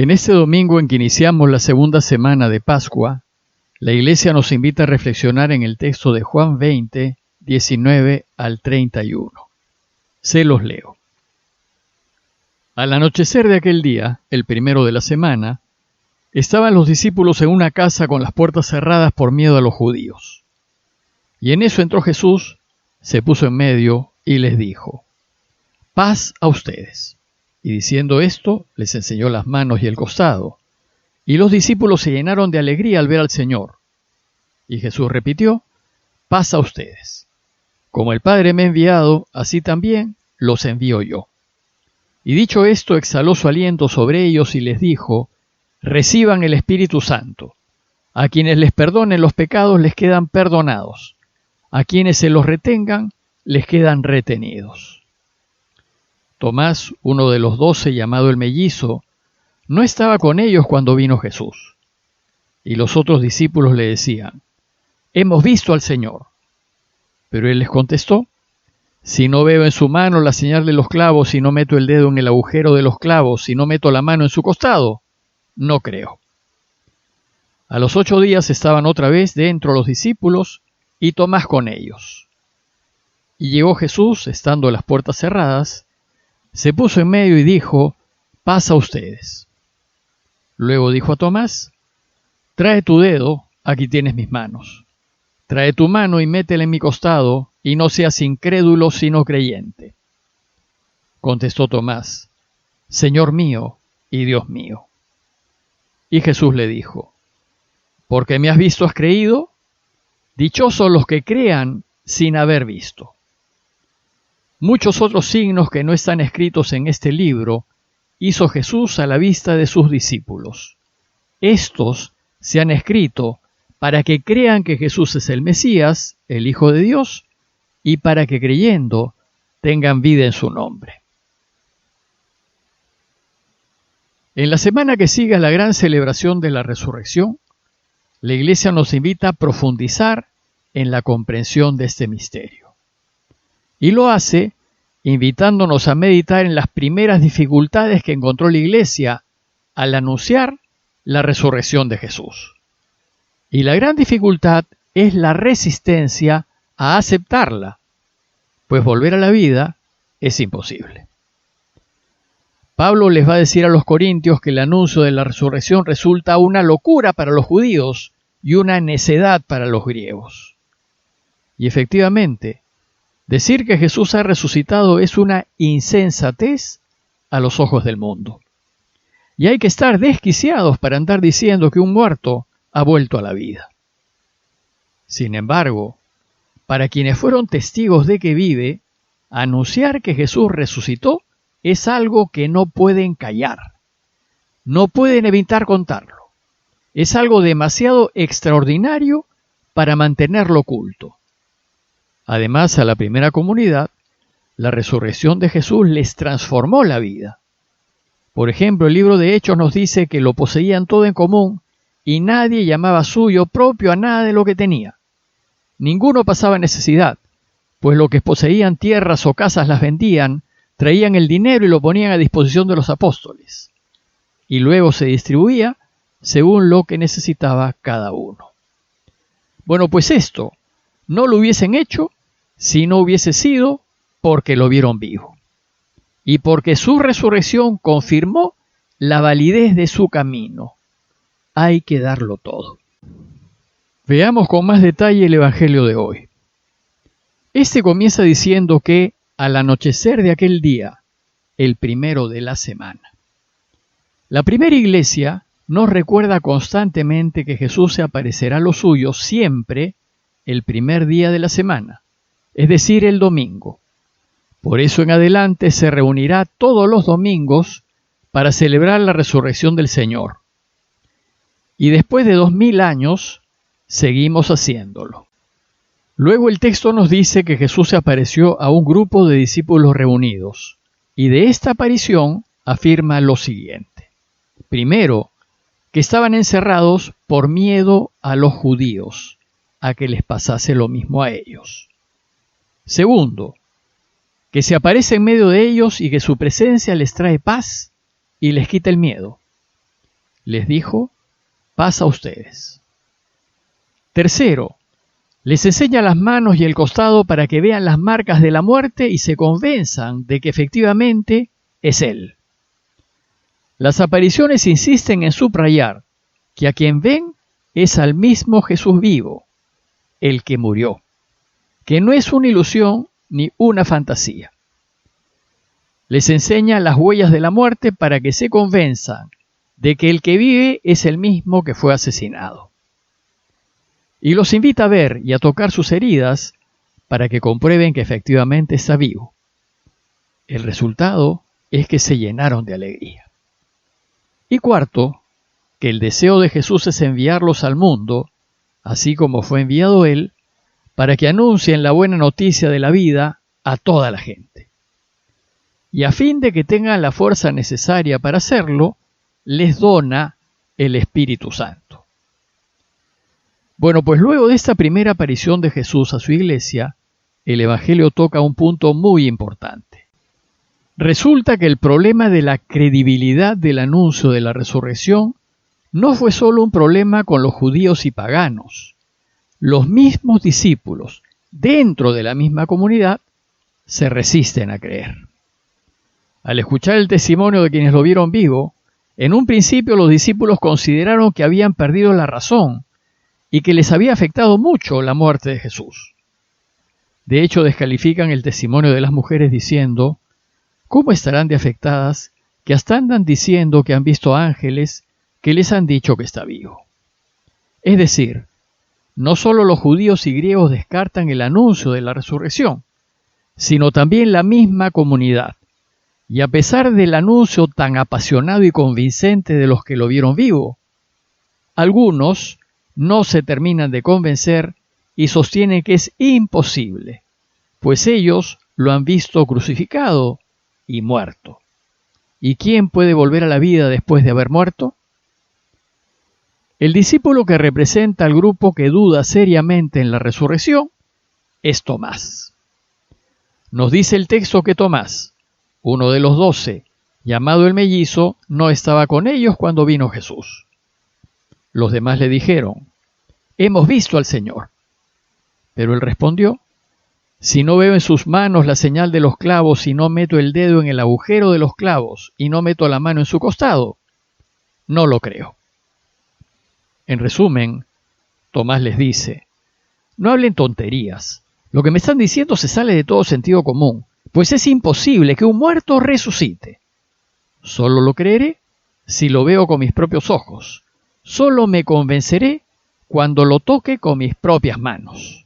En este domingo en que iniciamos la segunda semana de Pascua, la Iglesia nos invita a reflexionar en el texto de Juan 20, 19 al 31. Se los leo. Al anochecer de aquel día, el primero de la semana, estaban los discípulos en una casa con las puertas cerradas por miedo a los judíos. Y en eso entró Jesús, se puso en medio y les dijo: «Paz a ustedes». Y diciendo esto, les enseñó las manos y el costado. Y los discípulos se llenaron de alegría al ver al Señor. Y Jesús repitió: «Paz a ustedes. Como el Padre me ha enviado, así también los envío yo». Y dicho esto, exhaló su aliento sobre ellos y les dijo: «Reciban el Espíritu Santo. A quienes les perdonen los pecados les quedan perdonados. A quienes se los retengan les quedan retenidos». Tomás, uno de los 12, llamado el mellizo, no estaba con ellos cuando vino Jesús. Y los otros discípulos le decían: «Hemos visto al Señor». Pero él les contestó: «Si no veo en su mano la señal de los clavos, y no meto el dedo en el agujero de los clavos, y no meto la mano en su costado, no creo». A los 8 días estaban otra vez dentro los discípulos y Tomás con ellos. Y llegó Jesús, estando las puertas cerradas, se puso en medio y dijo: «Paz a ustedes». Luego dijo a Tomás: «Trae tu dedo, aquí tienes mis manos. Trae tu mano y métela en mi costado, y no seas incrédulo sino creyente». Contestó Tomás: «Señor mío y Dios mío». Y Jesús le dijo: «Porque me has visto has creído. Dichosos los que crean sin haber visto». Muchos otros signos que no están escritos en este libro hizo Jesús a la vista de sus discípulos. Estos se han escrito para que crean que Jesús es el Mesías, el Hijo de Dios, y para que creyendo tengan vida en su nombre. En la semana que sigue a la gran celebración de la resurrección, la Iglesia nos invita a profundizar en la comprensión de este misterio. Y lo hace invitándonos a meditar en las primeras dificultades que encontró la Iglesia al anunciar la resurrección de Jesús. Y la gran dificultad es la resistencia a aceptarla, pues volver a la vida es imposible. Pablo les va a decir a los corintios que el anuncio de la resurrección resulta una locura para los judíos y una necedad para los griegos. Y efectivamente, decir que Jesús ha resucitado es una insensatez a los ojos del mundo. Y hay que estar desquiciados para andar diciendo que un muerto ha vuelto a la vida. Sin embargo, para quienes fueron testigos de que vive, anunciar que Jesús resucitó es algo que no pueden callar. No pueden evitar contarlo. Es algo demasiado extraordinario para mantenerlo oculto. Además, a la primera comunidad, la resurrección de Jesús les transformó la vida. Por ejemplo, el libro de Hechos nos dice que lo poseían todo en común y nadie llamaba suyo propio a nada de lo que tenía. Ninguno pasaba necesidad, pues lo que poseían tierras o casas las vendían, traían el dinero y lo ponían a disposición de los apóstoles. Y luego se distribuía según lo que necesitaba cada uno. Bueno, pues esto no lo hubiesen hecho si no hubiese sido porque lo vieron vivo y porque su resurrección confirmó la validez de su camino. Hay que darlo todo. Veamos con más detalle el Evangelio de hoy. Este comienza diciendo que al anochecer de aquel día, el primero de la semana. La primera iglesia nos recuerda constantemente que Jesús se aparecerá a los suyos siempre el primer día de la semana, es decir, el domingo. Por eso en adelante se reunirá todos los domingos para celebrar la resurrección del Señor. Y después de 2000 años, seguimos haciéndolo. Luego el texto nos dice que Jesús se apareció a un grupo de discípulos reunidos, y de esta aparición afirma lo siguiente. Primero, que estaban encerrados por miedo a los judíos, a que les pasase lo mismo a ellos. Segundo, que se aparece en medio de ellos y que su presencia les trae paz y les quita el miedo. les dijo: paz a ustedes. Tercero, les enseña las manos y el costado para que vean las marcas de la muerte y se convenzan de que efectivamente es Él. Las apariciones insisten en subrayar que a quien ven es al mismo Jesús vivo, el que murió, que no es una ilusión ni una fantasía. Les enseña las huellas de la muerte para que se convenzan de que el que vive es el mismo que fue asesinado. Y los invita a ver y a tocar sus heridas para que comprueben que efectivamente está vivo. El resultado es que se llenaron de alegría. Y cuarto, que el deseo de Jesús es enviarlos al mundo, así como fue enviado Él, para que anuncien la buena noticia de la vida a toda la gente. Y a fin de que tengan la fuerza necesaria para hacerlo, les dona el Espíritu Santo. Bueno, pues luego de esta primera aparición de Jesús a su iglesia, el Evangelio toca un punto muy importante. Resulta que el problema de la credibilidad del anuncio de la resurrección no fue solo un problema con los judíos y paganos. Los mismos discípulos, dentro de la misma comunidad, se resisten a creer. Al escuchar el testimonio de quienes lo vieron vivo, en un principio los discípulos consideraron que habían perdido la razón y que les había afectado mucho la muerte de Jesús. De hecho, descalifican el testimonio de las mujeres diciendo: ¿cómo estarán de afectadas que hasta andan diciendo que han visto ángeles que les han dicho que está vivo? Es decir, no solo los judíos y griegos descartan el anuncio de la resurrección, sino también la misma comunidad. Y a pesar del anuncio tan apasionado y convincente de los que lo vieron vivo, algunos no se terminan de convencer y sostienen que es imposible, pues ellos lo han visto crucificado y muerto. ¿Y quién puede volver a la vida después de haber muerto? El discípulo que representa al grupo que duda seriamente en la resurrección es Tomás. Nos dice el texto que Tomás, uno de los 12, llamado el mellizo, no estaba con ellos cuando vino Jesús. Los demás le dijeron: hemos visto al Señor. Pero él respondió: si no veo en sus manos la señal de los clavos y no meto el dedo en el agujero de los clavos y no meto la mano en su costado, no lo creo. En resumen, Tomás les dice: no hablen tonterías. Lo que me están diciendo se sale de todo sentido común, pues es imposible que un muerto resucite. Solo lo creeré si lo veo con mis propios ojos. Solo me convenceré cuando lo toque con mis propias manos.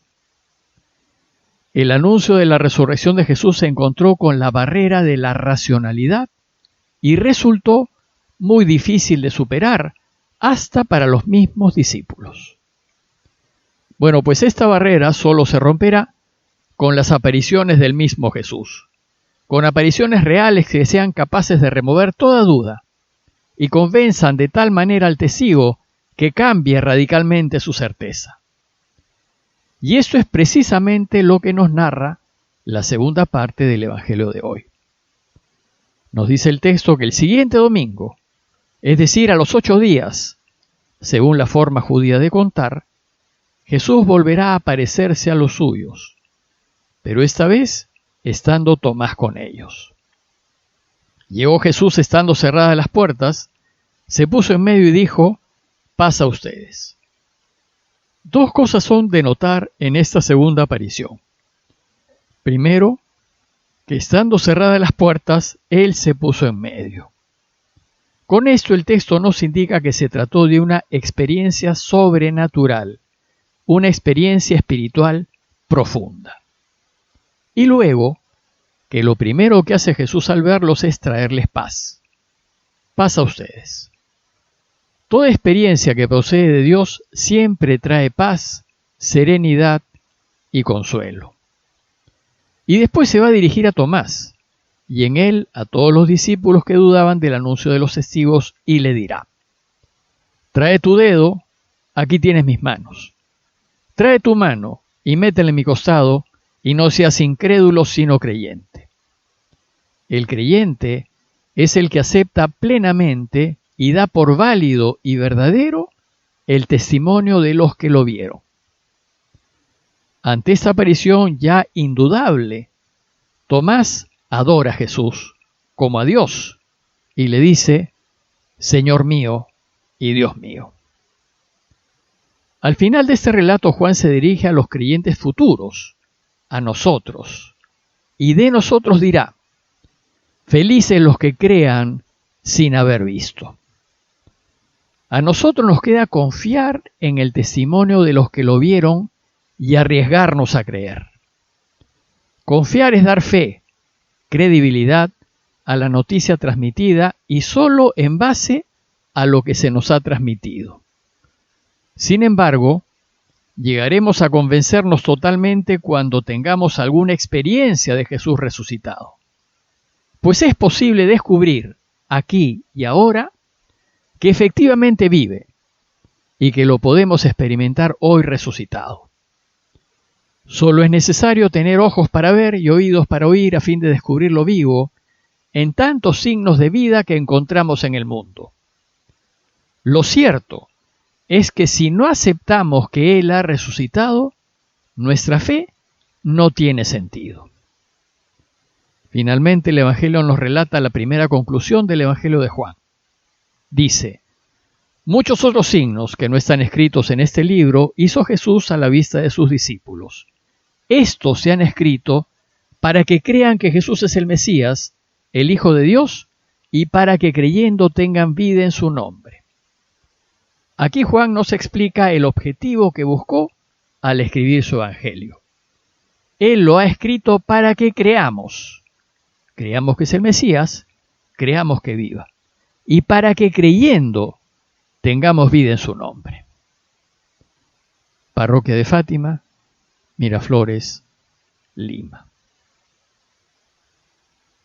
El anuncio de la resurrección de Jesús se encontró con la barrera de la racionalidad y resultó muy difícil de superar, hasta para los mismos discípulos. Bueno, pues esta barrera solo se romperá con las apariciones del mismo Jesús, con apariciones reales que sean capaces de remover toda duda y convenzan de tal manera al testigo que cambie radicalmente su certeza. Y esto es precisamente lo que nos narra la segunda parte del Evangelio de hoy. Nos dice el texto que el siguiente domingo, es decir, a los 8 días, según la forma judía de contar, Jesús volverá a aparecerse a los suyos, pero esta vez estando Tomás con ellos. Llegó Jesús estando cerradas las puertas, se puso en medio y dijo: paz a ustedes. Dos cosas son de notar en esta segunda aparición. Primero, que estando cerradas las puertas, Él se puso en medio. Con esto el texto nos indica que se trató de una experiencia sobrenatural, una experiencia espiritual profunda. Y luego, que lo primero que hace Jesús al verlos es traerles paz. Paz a ustedes. Toda experiencia que procede de Dios siempre trae paz, serenidad y consuelo. Y después se va a dirigir a Tomás, y en él a todos los discípulos que dudaban del anuncio de los testigos, y le dirá: trae tu dedo, aquí tienes mis manos. Trae tu mano y métela en mi costado, y no seas incrédulo sino creyente. El creyente es el que acepta plenamente y da por válido y verdadero el testimonio de los que lo vieron. Ante esta aparición ya indudable, Tomás adora a Jesús como a Dios y le dice: Señor mío y Dios mío. Al final de este relato, Juan se dirige a los creyentes futuros, a nosotros, y de nosotros dirá: felices los que crean sin haber visto. A nosotros nos queda confiar en el testimonio de los que lo vieron y arriesgarnos a creer. Confiar es dar fe, credibilidad a la noticia transmitida y solo en base a lo que se nos ha transmitido. Sin embargo, llegaremos a convencernos totalmente cuando tengamos alguna experiencia de Jesús resucitado. Pues es posible descubrir aquí y ahora que efectivamente vive y que lo podemos experimentar hoy resucitado. Solo es necesario tener ojos para ver y oídos para oír a fin de descubrirlo vivo en tantos signos de vida que encontramos en el mundo. Lo cierto es que si no aceptamos que Él ha resucitado, nuestra fe no tiene sentido. Finalmente, el Evangelio nos relata la primera conclusión del Evangelio de Juan. Dice: muchos otros signos que no están escritos en este libro hizo Jesús a la vista de sus discípulos. Estos se han escrito para que crean que Jesús es el Mesías, el Hijo de Dios, y para que creyendo tengan vida en su nombre. Aquí Juan nos explica el objetivo que buscó al escribir su Evangelio. Él lo ha escrito para que creamos. Creamos que es el Mesías, creamos que viva. Y para que creyendo tengamos vida en su nombre. Parroquia de Fátima, Miraflores, Lima.